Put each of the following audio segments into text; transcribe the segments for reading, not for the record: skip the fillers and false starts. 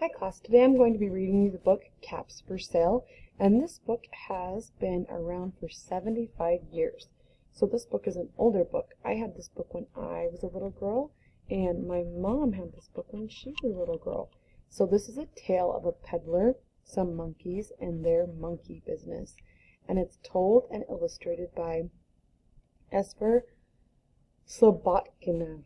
Hi class, today I'm going to be reading you the book Caps for Sale, and this book has been around for 75 years. So this book is an older book. I had this book when I was a little girl, and my mom had this book when she was a little girl. So this is a tale of a peddler, some monkeys, and their monkey business. And it's told and illustrated by Esper Slobotkina.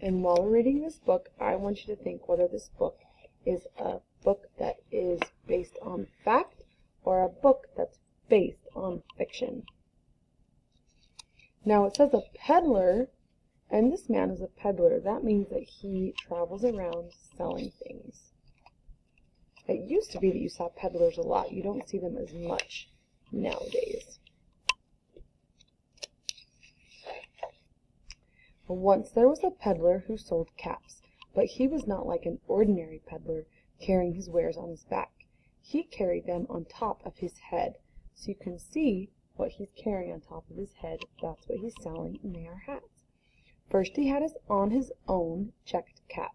And while we're reading this book, I want you to think whether this book is a book that is based on fact or a book that's based on fiction. Now it says a peddler, and this man is a peddler. That means that he travels around selling things. It used to be that you saw peddlers a lot. You don't see them as much nowadays. Once there was a peddler who sold caps, but he was not like an ordinary peddler carrying his wares on his back. He carried them on top of his head. So you can see what he's carrying on top of his head. That's what he's selling, and they are hats. First he had on his own checked cap,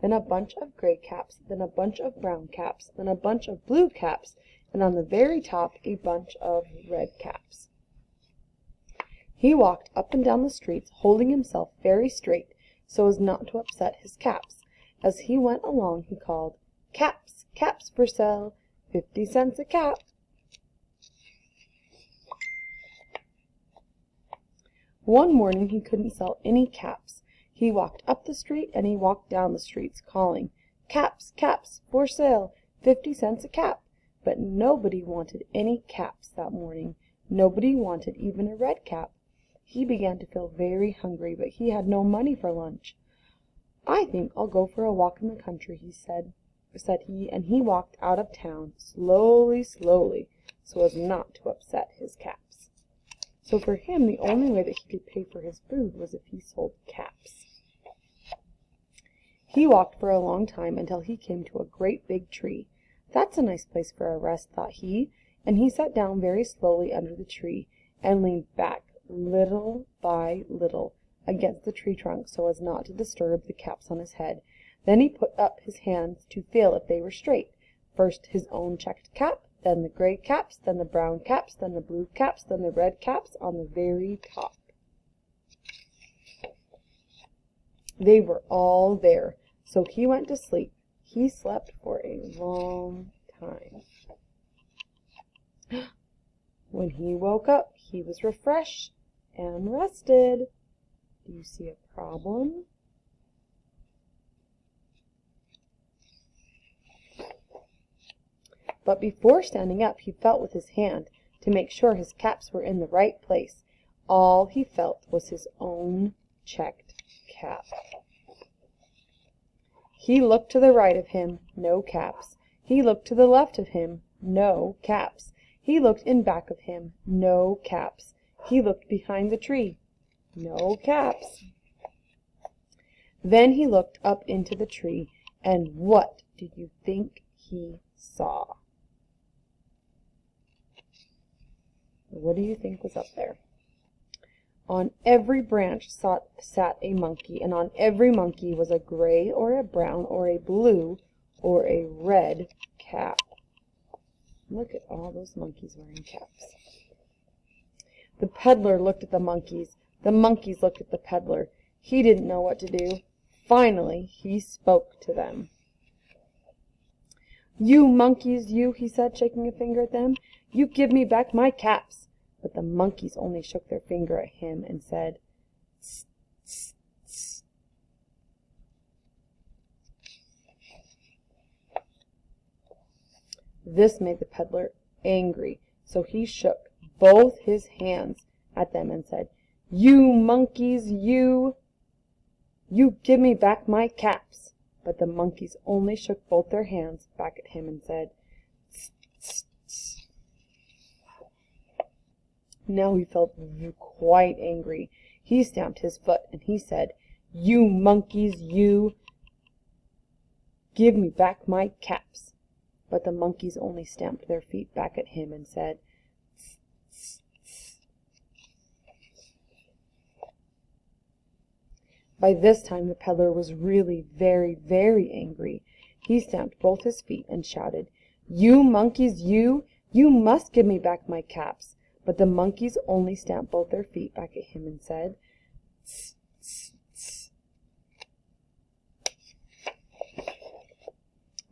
then a bunch of gray caps, then a bunch of brown caps, then a bunch of blue caps, and on the very top a bunch of red caps. He walked up and down the streets, holding himself very straight, so as not to upset his caps. As he went along, he called, "Caps, caps for sale, 50 cents a cap." One morning he couldn't sell any caps. He walked up the street and he walked down the streets, calling, "Caps, caps for sale, 50 cents a cap." But nobody wanted any caps that morning. Nobody wanted even a red cap. He began to feel very hungry, but he had no money for lunch. "I think I'll go for a walk in the country," said he, and he walked out of town, slowly, slowly, so as not to upset his caps. So for him, the only way that he could pay for his food was if he sold caps. He walked for a long time until he came to a great big tree. "That's a nice place for a rest," thought he, and he sat down very slowly under the tree and leaned back little by little against the tree trunk so as not to disturb the caps on his head. Then he put up his hands to feel if they were straight. First his own checked cap, then the gray caps, then the brown caps, then the blue caps, then the red caps on the very top. They were all there, so he went to sleep. He slept for a long time. When he woke up, he was refreshed and rested. Do you see a problem? But before standing up, he felt with his hand to make sure his caps were in the right place. All he felt was his own checked cap. He looked to the right of him, no caps. He looked to the left of him, no caps. He looked in back of him, no caps. He looked behind the tree, no caps. Then he looked up into the tree, and what do you think he saw? What do you think was up there? On every branch sat a monkey, and on every monkey was a gray or a brown or a blue or a red cap. Look at all those monkeys wearing caps. The peddler looked at the monkeys. The monkeys looked at the peddler. He didn't know what to do. Finally, he spoke to them. "You monkeys, you," he said, shaking a finger at them. "You give me back my caps." But the monkeys only shook their finger at him and said, "Tss, tss, tss." This made the peddler angry, so he shook both his hands at them and said, "You monkeys, you give me back my caps." But the monkeys only shook both their hands back at him and said, "Tss, tss, tss." Now he felt quite angry. He stamped his foot and he said, "You monkeys, you give me back my caps." But the monkeys only stamped their feet back at him and said, "Tss, tss, tss." By this time the peddler was really very, very angry. He stamped both his feet and shouted, "You monkeys, you must give me back my caps." But the monkeys only stamped both their feet back at him and said, "Tss, tss, tss."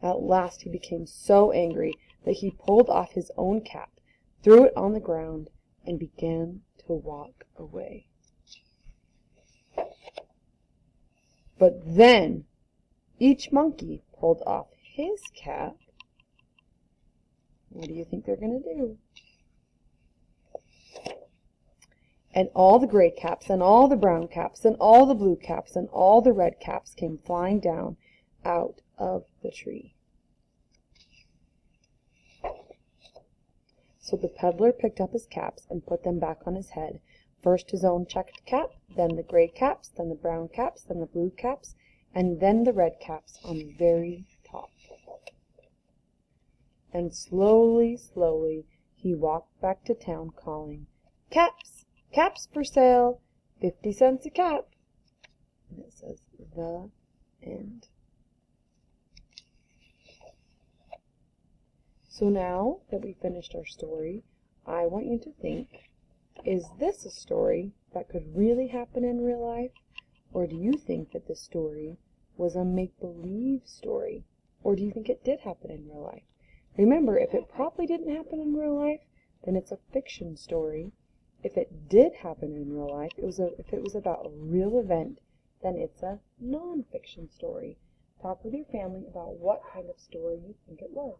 At last he became so angry that he pulled off his own cap, threw it on the ground, and began to walk away. But then each monkey pulled off his cap. What do you think they're going to do? And all the gray caps, and all the brown caps, and all the blue caps, and all the red caps came flying down out of the tree. So the peddler picked up his caps and put them back on his head. First his own checked cap, then the gray caps, then the brown caps, then the blue caps, and then the red caps on the very top. And slowly, slowly, he walked back to town calling, "Caps! Caps for sale! 50 cents a cap!" And it says, "The end." So now that we finished our story, I want you to think, is this a story that could really happen in real life? Or do you think that this story was a make-believe story? Or do you think it did happen in real life? Remember, if it probably didn't happen in real life, then it's a fiction story. If it did happen in real life, if it was about a real event, then it's a non-fiction story. Talk with your family about what kind of story you think it was.